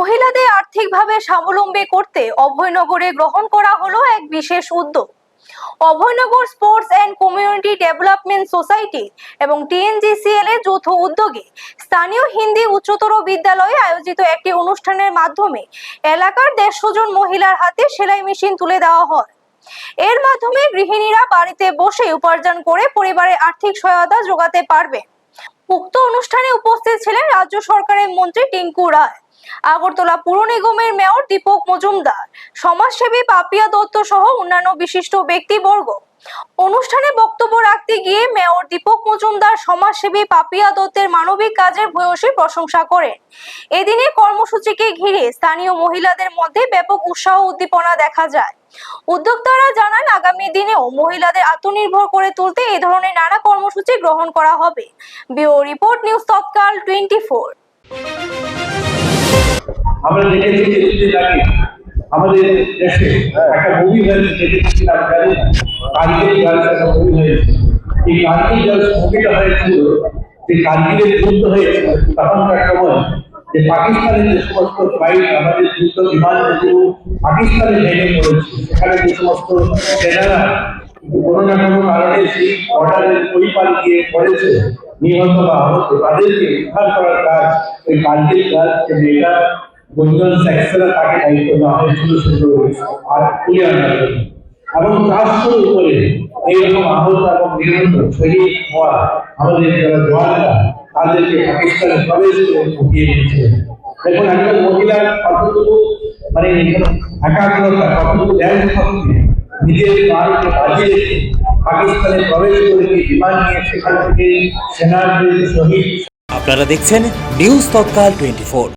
মহিলাদের আর্থিকভাবে স্বাবলম্বী করতে অভয়নগরে গ্রহণ করা হলো এক বিশেষ উদ্যোগ। Abhaynagar sports and community development society এবং TNGCL এর যৌথ উদ্যোগে স্থানীয় হিন্দি উচ্চতর বিদ্যালয়ে আয়োজিত একটি অনুষ্ঠানের মাধ্যমে এলাকার 150 জন মহিলার হাতে সেলাই মেশিন তুলে দেওয়া হয়। এর মাধ্যমে গৃহিণীরা বাড়িতে বসে উপার্জন করে পরিবারের আর্থিক সহায়তা যোগাতে পারবে। উক্ত অনুষ্ঠানে উপস্থিত ছিলেন রাজ্য সরকারের মন্ত্রী টিঙ্কু রায়, আগরতলা পুর নিগমের মেয়র দীপক মজুমদার, সমাজসেবী পাপিয়া দত্ত সহ অন্যান্য বিশিষ্ট ব্যক্তিবর্গ। অনুষ্ঠানে বক্তব্য রাখতে গিয়ে মেয়র দীপক মজুমদার সমাজসেবী পাপিয়া দত্তের মানবিক কাজের ভূয়সী প্রশংসা করেন। এদিনের কর্মসূচিকে ঘিরে স্থানীয় মহিলাদের মধ্যে ব্যাপক উৎসাহ উদ্দীপনা দেখা যায়। উদ্যোক্তারা জানান, আগামী দিনেও মহিলাদের আত্মনির্ভর করে তুলতে এই ধরনের নানা কর্মসূচি গ্রহণ করা হবে। ব্যুরো রিপোর্ট, নিউজ তৎকাল 24। আমরা দেখেছি কিছুদিন আগে আমাদের দেশে একটা মুভি হয়েছে, দেখেছি আপনারা, কার্গিল গার্লস একটা মুভি হয়েছে। এই কার্গিল গার্লস মুভিটা হয়েছিল যে কার্গিলের যুদ্ধ হয়েছিল তখনকার সময়, যে পাকিস্তানের যে সমস্ত ফ্লাইট আমাদের যুদ্ধ বিমান যেগুলো পাকিস্তানে ভেঙে পড়েছে, সেখানে যে সমস্ত সেনারা কোনো না কোনো কারণে সেই বর্ডারের ওই পার গিয়ে পড়েছে, নিহত বা আহত, তাদেরকে উদ্ধার করার কাজ ওই কার্গিল গার্লস মেয়েরা গুঞ্জন সেক্সরা তাকে দায়িত্ব দেওয়া হয়েছিল আর তুলে আনার জন্য। এবং 400 উপরে এইরকম আহত এবং নিহত শহীদ হওয়া আমাদের যারা জওয়ানরা, তাদেরকে পাকিস্তানে প্রবেশ করে ঢুকিয়ে দিয়েছিলেন। দেখুন, একজন মহিলার কতটুকু একাগ্রতা, কতটুকু ধ্যানশক্তি, নিজের প্রাণকে বাজিয়ে রেখে পাকিস্তানে প্রবেশ করে বিমান নিয়ে সেখান থেকে সেনার শহীদ। আপনারা দেখছেন নিউজ তৎকাল 24।